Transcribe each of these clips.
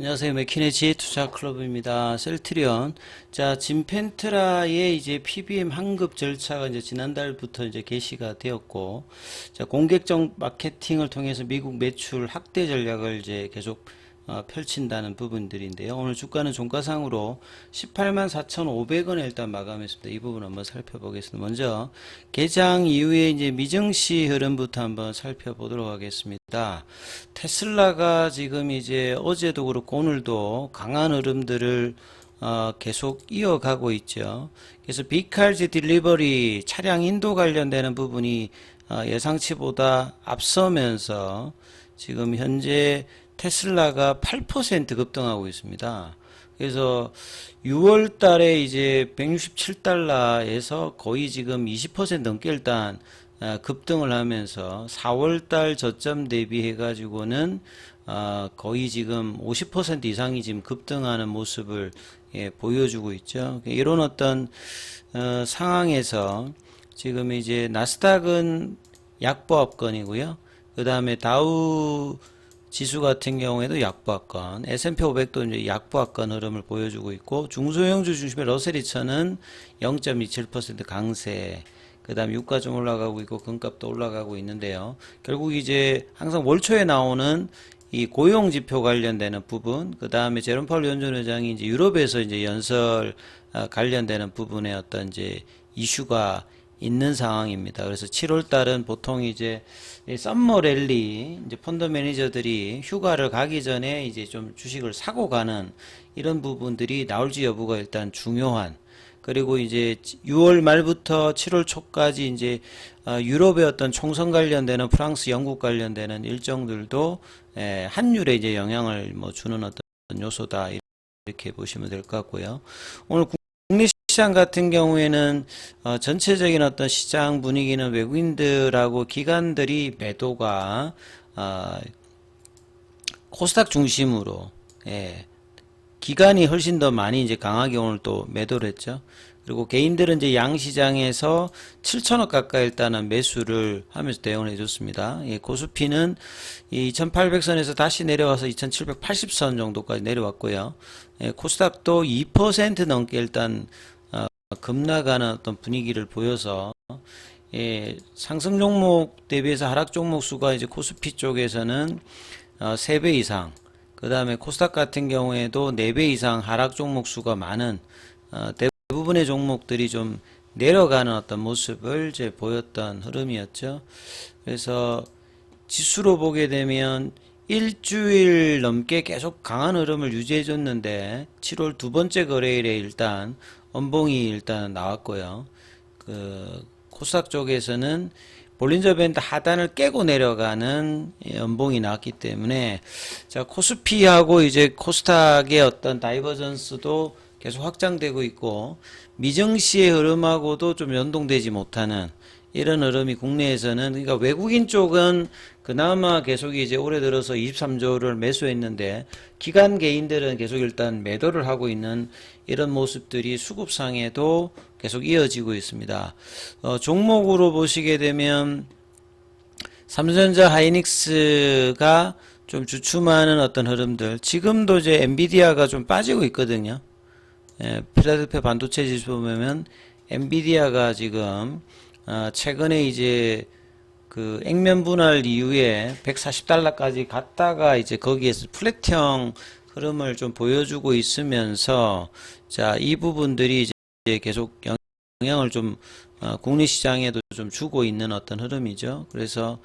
안녕하세요. 맥키네지 투자클럽입니다. 셀트리온. 자, 진펜트라의 이제 PBM 환급 절차가 이제 지난달부터 이제 개시가 되었고, 자, 공격적 마케팅을 통해서 미국 매출 확대 전략을 이제 계속 펼친다는 부분들인데요. 오늘 주가는 종가상으로 184,500원에 일단 마감했습니다. 이 부분 한번 살펴보겠습니다. 먼저 개장 이후에 이제 미증시 흐름부터 한번 살펴보도록 하겠습니다. 테슬라가 지금 이제 어제도 그렇고 오늘도 강한 흐름들을 계속 이어가고 있죠. 그래서 비칼즈 딜리버리 차량 인도 관련되는 부분이 예상치보다 앞서면서 지금 현재 테슬라가 8% 급등하고 있습니다. 그래서 6월 달에 이제 167달러에서 거의 지금 20% 넘게 일단 급등을 하면서 4월 달 저점 대비해 가지고는 거의 지금 50% 이상이 지금 급등하는 모습을 보여주고 있죠. 이런 어떤 상황에서 지금 이제 나스닥은 약보합권이고요. 그 다음에 다우 지수 같은 경우에도 약보합권, S&P 500도 이제 약보합권 흐름을 보여주고 있고, 중소형주 중심의 러셀 2000은 0.27% 강세, 그 다음 유가 좀 올라가고 있고, 금값도 올라가고 있는데요. 결국 이제 항상 월초에 나오는 이 고용 지표 관련되는 부분, 그 다음에 제롬 파월 연준 의장이 이제 유럽에서 이제 연설 관련되는 부분에 어떤 이제 이슈가 있는 상황입니다. 그래서 7월 달은 보통 이제 썸머 랠리, 이제 펀드 매니저들이 휴가를 가기 전에 이제 좀 주식을 사고 가는 이런 부분들이 나올지 여부가 일단 중요한. 그리고 이제 6월 말부터 7월 초까지 이제 유럽의 어떤 총선 관련되는 프랑스, 영국 관련되는 일정들도 환율에 이제 영향을 뭐 주는 어떤 요소다 이렇게 보시면 될 것 같고요. 오늘 국내 시장 같은 경우에는 전체적인 어떤 시장 분위기는 외국인들하고 기관들이 매도가 코스닥 중심으로 기관이 훨씬 더 많이 이제 강하게 오늘 또 매도를 했죠. 그리고 개인들은 이제 양시장에서 7천억 가까이 일단은 매수를 하면서 대응을 해줬습니다. 코스피는 2800선에서 다시 내려와서 2780선 정도까지 내려왔고요. 코스닥도 2% 넘게 일단 급락하는 어떤 분위기를 보여서 상승 종목 대비해서 하락 종목 수가 이제 코스피 쪽에서는 3배 이상, 그 다음에 코스닥 같은 경우에도 4배 이상 하락 종목 수가 많은 대부분의 종목들이 좀 내려가는 어떤 모습을 이제 보였던 흐름이었죠. 그래서 지수로 보게 되면 일주일 넘게 계속 강한 흐름을 유지해 줬는데 7월 두 번째 거래일에 일단 엄봉이 일단 나왔고요. 그 코스닥 쪽에서는 볼린저 밴드 하단을 깨고 내려가는 연봉이 나왔기 때문에 자 코스피하고 이제 코스닥의 어떤 다이버전스도 계속 확장되고 있고 미증시의 흐름하고도 좀 연동되지 못하는 이런 흐름이 국내에서는 그러니까 외국인 쪽은 그나마 계속 이제 올해 들어서 23조를 매수했는데 기관 개인들은 계속 일단 매도를 하고 있는 이런 모습들이 수급상에도 계속 이어지고 있습니다. 종목으로 보시게 되면 삼성전자 하이닉스가 좀 주춤하는 어떤 흐름들 지금도 이제 엔비디아가 좀 빠지고 있거든요. 필라델피아 반도체 지수 보면 엔비디아가 지금 최근에 이제 그 액면 분할 이후에 140달러까지 갔다가 이제 거기에서 플랫형 흐름을 좀 보여주고 있으면서 자, 이 부분들이 이제 계속 영향을 좀 국내 시장에도 좀 주고 있는 어떤 흐름이죠. 그래서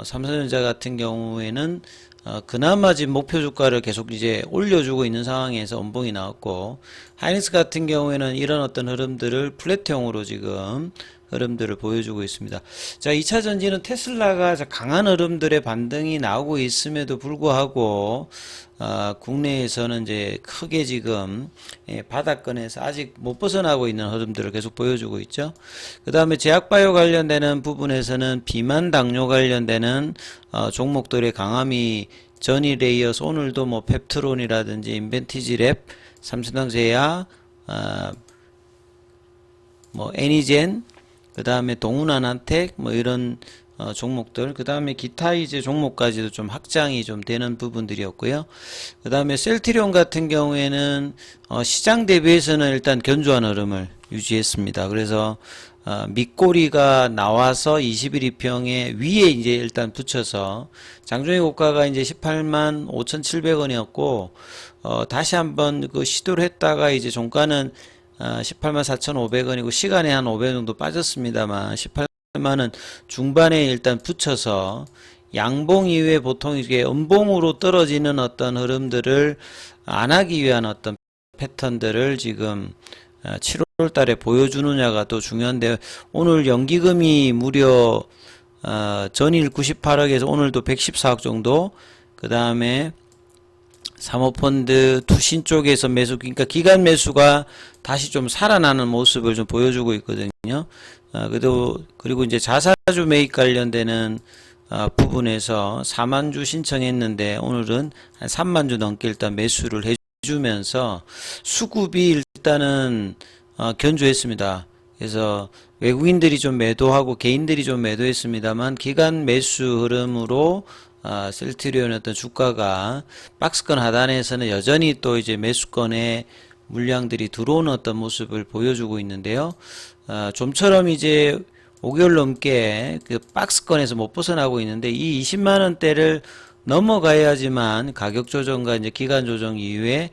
삼성전자 같은 경우에는 그나마 지금 목표 주가를 계속 이제 올려주고 있는 상황에서 엄봉이 나왔고 하이닉스 같은 경우에는 이런 어떤 흐름들을 플랫형으로 지금 흐름들을 보여주고 있습니다. 자, 2차 전지는 테슬라가 강한 흐름들의 반등이 나오고 있음에도 불구하고 국내에서는 이제 크게 지금 바닥권에서 아직 못 벗어나고 있는 흐름들을 계속 보여주고 있죠. 그 다음에 제약바이오 관련되는 부분에서는 비만 당뇨 관련되는 종목들의 강함이 전일에 이어서 오늘도 뭐 펩트론이라든지 인벤티지랩, 삼성전자, 뭐 애니젠, 그 다음에 동훈한한텍 뭐 이런 종목들, 그 다음에 기타 이제 종목까지도 좀 확장이 좀 되는 부분들이었고요. 그 다음에 셀트리온 같은 경우에는 시장 대비해서는 일단 견조한 흐름을 유지했습니다. 그래서 밑꼬리가 나와서 21 이평에 위에 이제 일단 붙여서 장중의 고가가 이제 18만 5,700원이었고 다시 한번 그 시도를 했다가 이제 종가는 18만 4,500원이고 시간에 한 500원 정도 빠졌습니다만 18만원 중반에 일단 붙여서 양봉 이후에 보통 이게 음봉으로 떨어지는 어떤 흐름들을 안 하기 위한 어떤 패턴들을 지금 7월 달에 보여주느냐가 또 중요한데 오늘 연기금이 무려 전일 98억에서 오늘도 114억 정도, 그 다음에 사모펀드 투신 쪽에서 매수, 그러니까 기간 매수가 다시 좀 살아나는 모습을 좀 보여주고 있거든요. 그리고 이제 자사주 매입 관련되는 부분에서 4만주 신청했는데 오늘은 한 3만주 넘게 일단 매수를 해주면서 수급이 일단은 견조했습니다. 그래서 외국인들이 좀 매도하고 개인들이 좀 매도했습니다만 기간 매수 흐름으로 셀트리온의 어떤 주가가 박스권 하단에서는 여전히 또 이제 매수권에 물량들이 들어오는 어떤 모습을 보여주고 있는데요. 좀처럼 이제 5개월 넘게 그 박스권에서 못 벗어나고 있는데 이 20만 원대를 넘어가야지만 가격 조정과 이제 기간 조정 이후에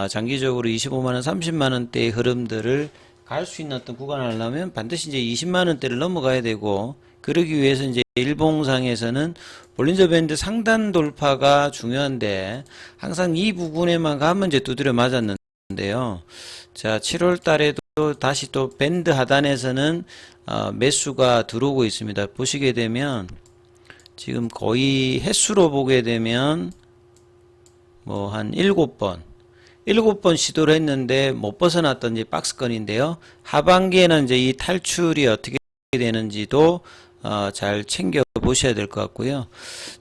장기적으로 25만 원, 30만 원대의 흐름들을 갈 수 있는 어떤 구간을 하려면 반드시 이제 20만 원대를 넘어가야 되고, 그러기 위해서 이제 일봉상에서는 볼린저 밴드 상단 돌파가 중요한데 항상 이 부분에만 가면 이제 두드려 맞았는데요. 자, 7월 달에도 다시 또 밴드 하단에서는 매수가 들어오고 있습니다. 보시게 되면 지금 거의 횟수로 보게 되면 뭐 한 7번 시도를 했는데 못 벗어났던 이제 박스권인데요. 하반기에는 이제 이 탈출이 어떻게 되는지도 잘 챙겨 보셔야 될 것 같고요.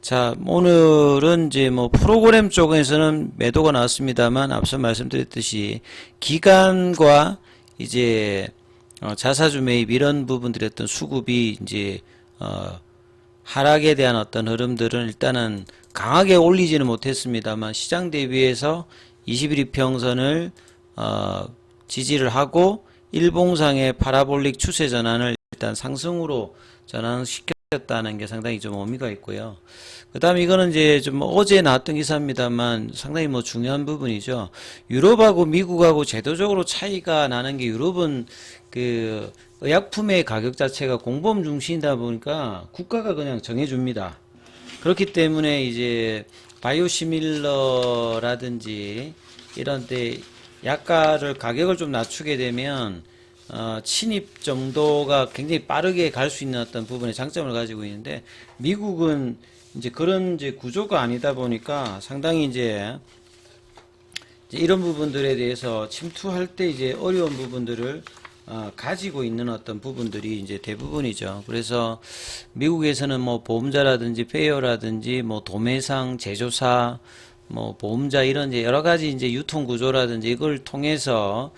자, 오늘은 이제 뭐 프로그램 쪽에서는 매도가 나왔습니다만 앞서 말씀드렸듯이 기간과 이제 자사주 매입 이런 부분들의 어떤 수급이 이제 하락에 대한 어떤 흐름들은 일단은 강하게 올리지는 못했습니다만 시장 대비해서 21이평선을 지지를 하고 일봉상의 파라볼릭 추세 전환을 일단 상승으로 전환시켰다는 게 상당히 좀 의미가 있고요. 그 다음에 이거는 이제 좀 어제 나왔던 기사입니다만 상당히 뭐 중요한 부분이죠. 유럽하고 미국하고 제도적으로 차이가 나는 게 유럽은 그 의약품의 가격 자체가 공보험 중심이다 보니까 국가가 그냥 정해줍니다. 그렇기 때문에 이제 바이오시밀러라든지 이런 데 약가를 가격을 좀 낮추게 되면 침입 정도가 굉장히 빠르게 갈 수 있는 어떤 부분의 장점을 가지고 있는데 미국은 이제 그런 이제 구조가 아니다 보니까 상당히 이제 이런 부분들에 대해서 침투할 때 이제 어려운 부분들을 가지고 있는 어떤 부분들이 이제 대부분이죠. 그래서 미국에서는 뭐 보험자라든지 페이어라든지 뭐 도매상, 제조사, 뭐 보험자 이런 이제 여러 가지 이제 유통 구조라든지 이걸 통해서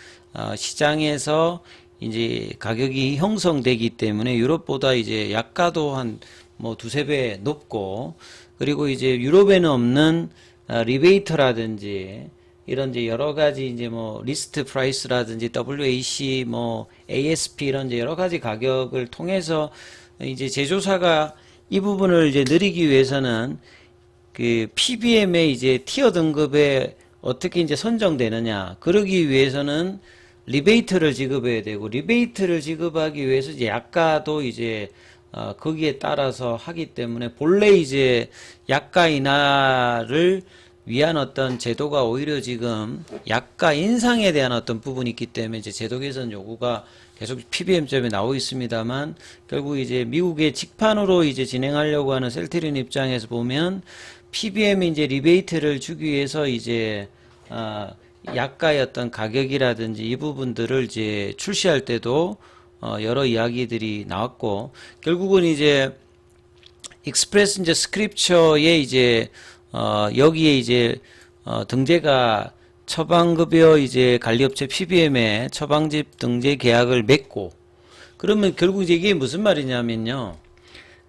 시장에서 이제 가격이 형성되기 때문에 유럽보다 이제 약가도 한 뭐 두세 배 높고, 그리고 이제 유럽에는 없는 리베이터라든지 이런 이제 여러 가지 이제 뭐 리스트 프라이스라든지 WAC 뭐 ASP 이런 이제 여러 가지 가격을 통해서 이제 제조사가 이 부분을 이제 누리기 위해서는 그 PBM의 이제 티어 등급에 어떻게 이제 선정되느냐, 그러기 위해서는 리베이트를 지급해야 되고, 리베이트를 지급하기 위해서 이제 약가도 이제 거기에 따라서 하기 때문에 본래 이제 약가 인하를 위한 어떤 제도가 오히려 지금 약가 인상에 대한 어떤 부분이 있기 때문에 이제 제도 개선 요구가 계속 PBM점에 나오고 있습니다만, 결국 이제 미국의 직판으로 이제 진행하려고 하는 셀트리온 입장에서 보면 PBM이 이제 리베이트를 주기 위해서 이제 약가의 어떤 가격이라든지 이 부분들을 이제 출시할 때도 여러 이야기들이 나왔고, 결국은 이제 익스프레스 이제 스크립처에 이제 여기에 이제 등재가 처방급여 이제 관리업체 PBM에 처방집 등재 계약을 맺고, 그러면 결국 이제 이게 무슨 말이냐면요.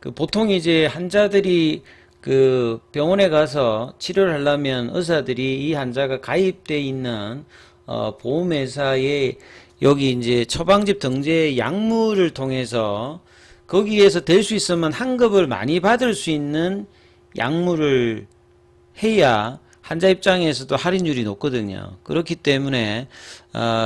그 보통 이제 환자들이 그 병원에 가서 치료를 하려면 의사들이 이 환자가 가입돼 있는 보험회사에 여기 이제 처방집 등재 약물을 통해서 거기에서 될 수 있으면 환급을 많이 받을 수 있는 약물을 해야 환자 입장에서도 할인율이 높거든요. 그렇기 때문에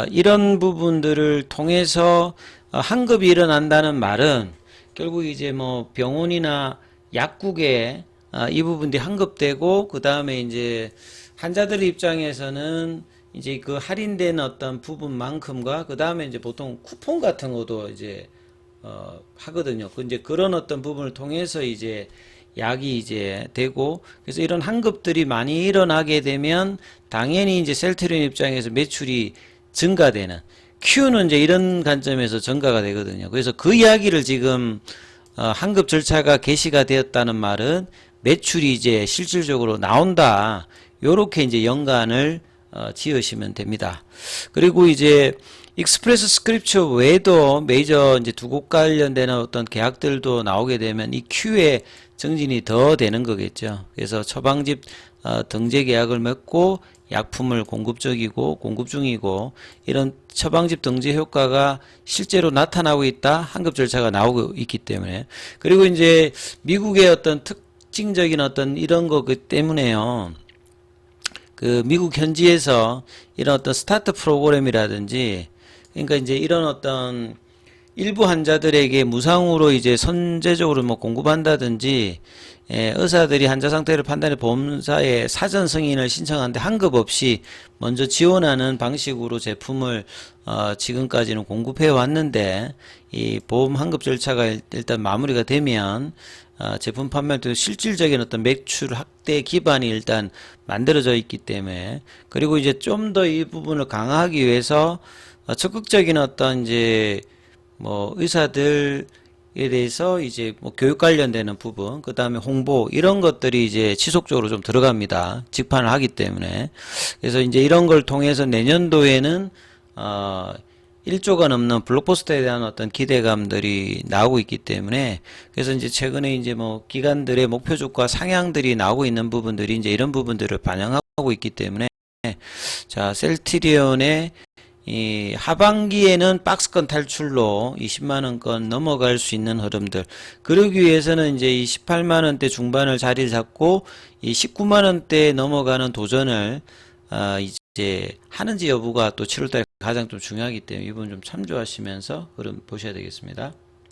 이런 부분들을 통해서 환급이 일어난다는 말은 결국 이제 뭐 병원이나 약국에 이 부분들이 환급되고 그 다음에 이제 환자들 입장에서는 이제 그 할인된 어떤 부분만큼과 그 다음에 이제 보통 쿠폰 같은 것도 이제 하거든요. 그 이제 그런 어떤 부분을 통해서 이제 약이 이제 되고, 그래서 이런 환급들이 많이 일어나게 되면 당연히 이제 셀트리온 입장에서 매출이 증가되는, Q는 이제 이런 관점에서 증가가 되거든요. 그래서 그 이야기를 지금 환급 절차가 개시가 되었다는 말은 매출이 이제 실질적으로 나온다. 요렇게 이제 연관을 지으시면 됩니다. 그리고 이제 익스프레스 스크립처 외에도 메이저 이제 두 곳 관련되는 어떤 계약들도 나오게 되면 이 Q의 증진이 더 되는 거겠죠. 그래서 처방집 등재 계약을 맺고 약품을 공급 중이고 이런 처방집 등재 효과가 실제로 나타나고 있다. 환급 절차가 나오고 있기 때문에. 그리고 이제 미국의 어떤 특징적인 어떤 이런 거 때문에요. 그 미국 현지에서 이런 어떤 스타트 프로그램이라든지, 그러니까 이제 이런 어떤 일부 환자들에게 무상으로 이제 선제적으로 뭐 공급한다든지, 의사들이 환자 상태를 판단해 보험사에 사전 승인을 신청하는데 환급 없이 먼저 지원하는 방식으로 제품을 지금까지는 공급해 왔는데, 이 보험 환급 절차가 일단 마무리가 되면 제품 판매할 때 실질적인 어떤 매출 확대 기반이 일단 만들어져 있기 때문에, 그리고 이제 좀 더 이 부분을 강화하기 위해서 적극적인 어떤 이제 뭐 의사들에 대해서 이제 뭐 교육 관련되는 부분, 그 다음에 홍보 이런 것들이 이제 지속적으로 좀 들어갑니다. 직판을 하기 때문에. 그래서 이제 이런 걸 통해서 내년도에는 1조가 넘는 블록버스터에 대한 어떤 기대감들이 나오고 있기 때문에, 그래서 이제 최근에 이제 뭐 기관들의 목표주가 상향들이 나오고 있는 부분들이 이제 이런 부분들을 반영하고 있기 때문에, 자, 셀트리온의 이 하반기에는 박스권 탈출로 20만원권 넘어갈 수 있는 흐름들, 그러기 위해서는 이제 이 18만원대 중반을 자리를 잡고 이 19만원대에 넘어가는 도전을 이제 하는지 여부가 또 7월달에 가장 좀 중요하기 때문에 이 부분 좀 참조하시면서 흐름 보셔야 되겠습니다.